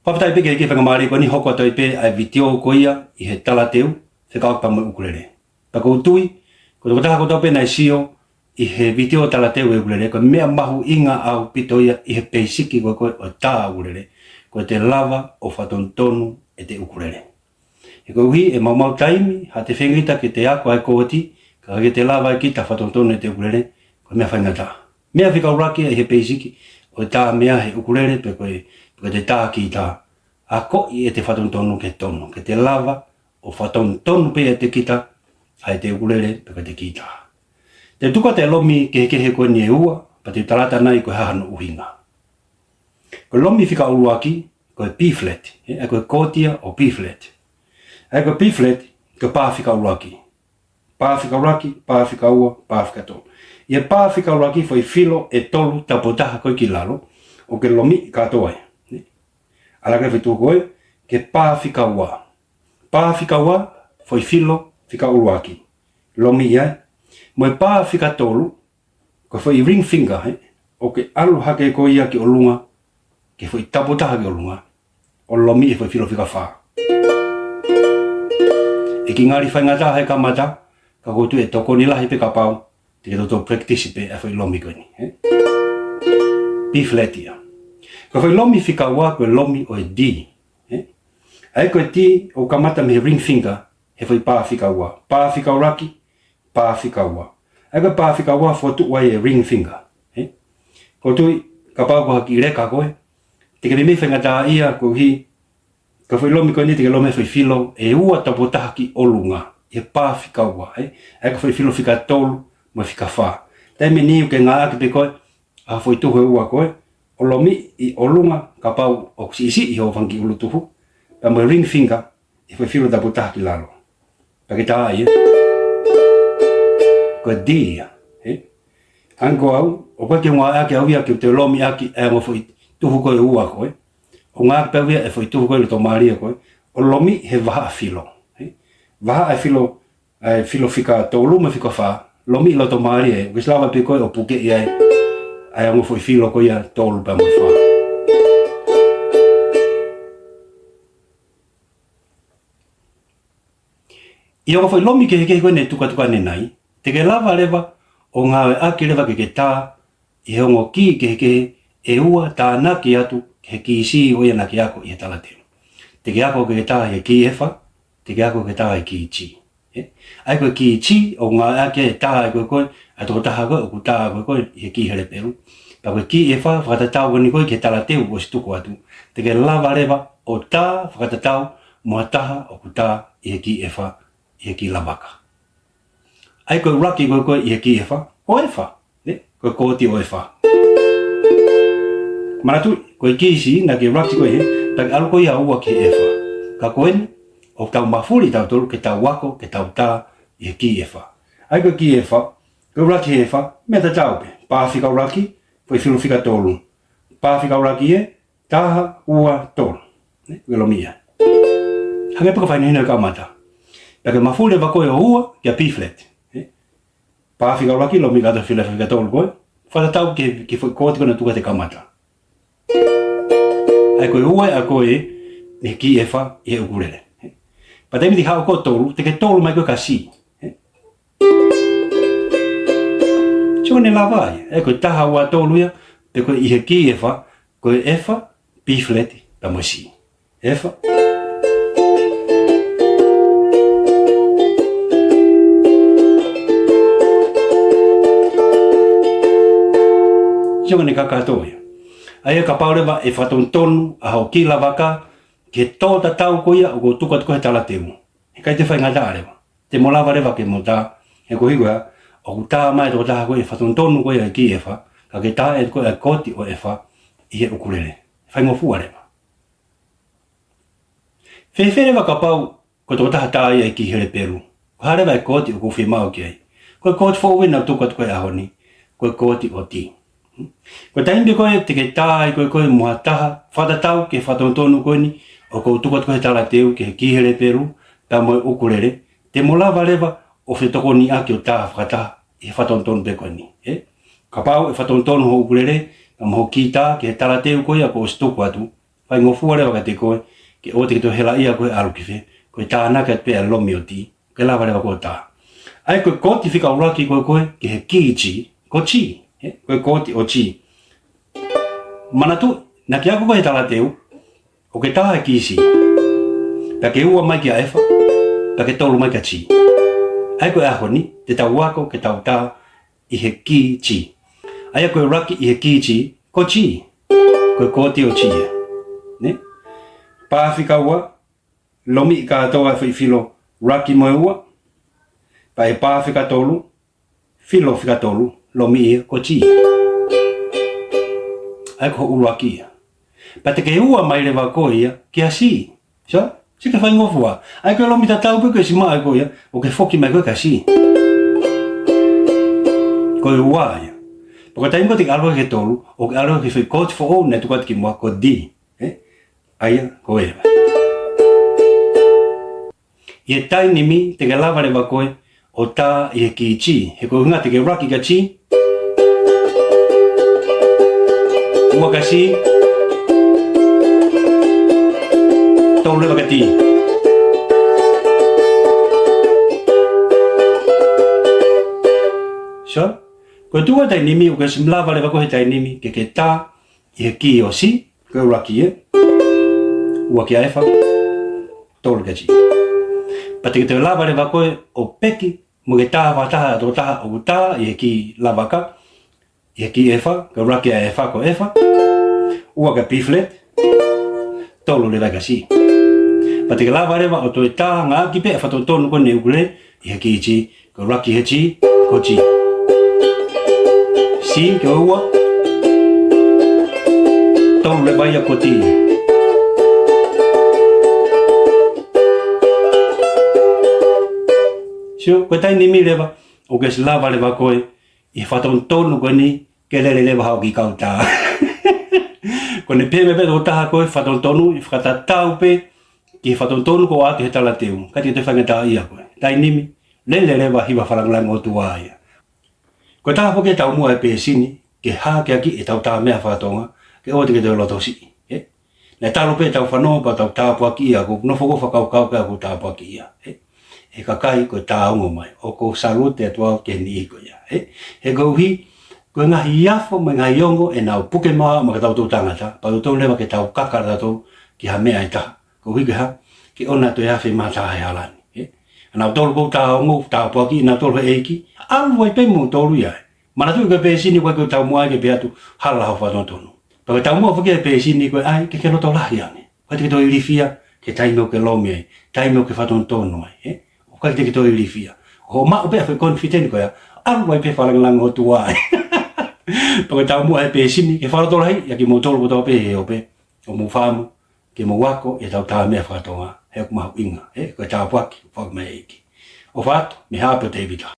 Papatai pe ke whakamari ko ni hoko toi pe ai video ko ia I he tala teu whekau pa mo ukulele. Pa ko tui, ko toko taha ko tau pe nai sio I he video tala teu e ukulele, ko mea mahu inga au pito ia I he peisiki ko o tā ukulele, ko te lava o whatontonu e te ukulele. E ko uhi e mau taimi, ha te whengita ke te ako ai kōti, ka ke te lava e ki ta whatontonu e te ukulele, ko mea whaingata. Mea whikau raki I he peisiki, o tā mea he ukulele pe ko te tā ki tā. A ko I e te whatontonu ke tonu, ke te lava o whatontonu pe e te kita, ai te ukulele pe ko te kita. Te tuka te lomi ke he koe ni e ua, pa te tarata nai koe hahano uhinga. Ko lomi whika uruaki, koe B-flat, e koe kōtia o B-flat. E koe B-flat, koe pā whika uruaki. Pā whika uruaki, pā whika ua, pā whika tolu. Ia pā whika uruaki foi filo e tolu tapotaha koe ki lalo, o ke lomi katoa e. Alaka whitu koe, ke pā whika ua. Pā whika ua, foi filo whika uruaki. Lomi ia, mo pā whika tolu, ko foi ring finger, o ke alu hake ko ia ki olunga, ke foi tapotaha ki olunga, o lomi e foi filo whika wha. E ki ngari whaingata he ka mata, ka koutu e toko ni lahi pe ka pau, te ke toto practice pe e foi lomi koe ni. B-flat ia. Ko foi lomi whika ua koe lomi o e D. Ai koe T o ka mata me ring finger, he foi pā whika ua. Pā whika uraki, pā whika ua. Ai koe pā whika ua fotu ua e ring finger. Ko tui, ka pau ko haki reka koe, te ke me whaingata ia ko hi, ka foi lomi koe ni te ke lomi foi filo, e ua tapotaha ki olunga, e pā whika ua. Ai ko foi filo whika tolu, mo whika wha. Tai me niu ke ngā ake pe koe, a foi tuhu e ua koe, o lomi I olunga ka pau o isi I ho whangi ulu tuhu, pa mo ring finger, e foi filo tapotaha ki lalo. Pa ke tā ia, ko D ia. Anko au, o koe ke ngā ake au ia ke te lomi aki e mo foi tuhu koe ua koe, o ngā ake pau ia e foi tuhu koe le to maria koe, o lomi he waha a filo. Waha a filo, filo whika tolu me whika wha, lomi I lo to maria e, kis lawa pe koe o puke ia e, ai ango foi filo koe ia tolu pa mo wha. I o foi lomi ke koe ne tuka ne nai, te ke lava lewa o ngā ake lewa ke tā, I hongo ki ke e ua tāna ki atu ke ki isi o ia na ki ako I he tala teo. Te ke ako ke tā he ki efa, te ke ako ke tā he ki chi. Ai koe ki chi o ngā ake e tā e koe koe, a toko taha koe o ku tā koe koe he ki here peru. Pa koe ki efa whakatatau ni koe ke tala teo o si tuku atu. Te ke lava lewa o tā whakatatau mua taha o ku tā I he ki efa, I he ki lavaka. Ai koe raki koe koe I he ki efa, o efa, koe kōti o efa. Manatu, koe ki isi na ke raki koe he, tak alu koe ia ua ki efa. Ka koe ni, o tau mafuri tau tolu, ke tau wako, ke tau tā, I he ki efa. Ai koe ki efa, koe raki efa, mea ta tau pe. Pā whika raki, koe filu whika tolu. Pā whika raki e, taha, ua, tolu. Koe lomi ia. Hange paka whaini hina ka mata. Pake mafuri wa koe o ua, kia B-flat. Pā whika raki, lomi kata whika tolu koe. Whata tau ke kōti kona tuka te kamata. Ai koe ua a koe e ki e wha I he ukulele. Pa te miti hao ko tolu, te ke tolu mai koe ka si. Sio ne lava ai, e koe taha ua tolu ia, te koe I he ki e wha, koe e wha, B-flat, pa mo si. E wha. Sio ne kakatoa ia. Ai ka paurewa e whatontonu a hao ki lavaka ke tōta tau koia o ko tuka he tala temu. He kai te whaingata arewa. Te mo lava rewa ke mo tā. He ko hikoa o ku tā mai tō taha koe e whatontonu koia e ki e wha. Ka ke tā e koe e koti o e wha I he ukulele. Whaingofu arewa. Whewherewa ka pau ko tō taha tā ia e ki here peru. Ko harewa e koti o ku whemau ki ai. Koe koti whauwina o tuka koe ahoni. Koe koti o ti. Ko taimbe koe te ke tā koe koe mua taha, whatatau ke whatontonu koe ni, o kou tukat koe tala teu ke kihere peru, ta moe ukulele, te molawa lewa o whetoko ni ake o tā whakataha I whatontonu pe koe ni. Ka pau e whatontonu ho ukulele, ka moho ki tā ke tala teu koe a ko stoku atu, fai ngofu le ka te ko ke o te to hela ia ko alu ki fe ko ta na ka pe lo mi oti ke la vale ko ta ai ko ti fika ura ki ko ke he kichi ko chi ko ti o chi mana tu na ki ako ko he tala teu o ke ta ki si pa ke ua mai ki a efa pa ke tolu mai ka chi ai ko a honi te ta wako ke ta ta I he kichi ai ko raki I he kichi ko chi ko ti o chi ne pa fika ua lomi ka to a filo raki mo ua pa e pa fika tolu filo fika tolu lomi ko chi ai ko uraki pa te ke ua mai le va ko ia ki asi so si ke fai ngofua ai ko lomi ta tau pe si mai ko ia o ke foki mai ko ka si ko ua ia porque tem que ter algo que tolo ou algo que foi coach for all né tu quase que mo ko di aí ko e e tai nimi te lava le ba ko o ta e ki chi he ko nga te ke raki ka chi ua ka si tolo le ba ka ti so ko tu ta nimi o ke simlava le ko ta nimi ke ta e ki o si ko raki e o ke afa tol ke chi pati ke te lava le ko o peki mo ke ta va ta do ta o ta e ki lava ka e ki efa ko raki e efa ko efa o ke piflet tolo le ka si pati ke lava le o to ta nga ki pe fa to no ko ne ule e ki chi ko raki he chi ko chi si que ua tolu le vai a koti sio ko tai ni mi leva o que slava leva koe I fa ton tonu ko ni ke le leva ha ki kauta ko ne pe me pe do ta ko fa ton tonu I fa ta tau pe ki fa ton tonu ko a te tala teu ka te fa ngata ia ko tai ni mi le leva hi va fa lang o tua ia ko ta ho ke tau mo e pe sini ke ha ke aki e tau ta mea whatonga ke o te ke te loto si ne talo pe tau whanau pa tau tāpua ki ia ko no foko whakau kau ka ko tāpua ki ia e kakai ko tā ongo mai o ko salute atua ke ni ko ia he gauhi ko ngahi iafo mai ngahi ongo e nau puke maa ma ka tau tau tangata pa tau lewa ke tau kakara tau ki ha mea i taha ko hui ke ha ke ona to ia whi maa taha e halani nau tolu ko tā ongo tāpua ki nau tolu e eiki alu wai pe mo tolu ia mana tu ke pe sini ko tau mo ke pe atu hala ho fa tonu pa tau mo ke pe sini ko ai ke lo to la ia ne ko te to ilifia ke tai mo ke lomi tai mo ke fa tonu ai o ka te to ilifia o ma o pe fa confident ko ya alu wai pe fa lang ho tua pa tau mo pe sini ke fa to la ia ke mo tolu ko to pe o pe o mo fa mo ke mo wako e tau ta me fa tonga he ko ma inga ko ta pa ki fa me ki o fa me ha pe te vita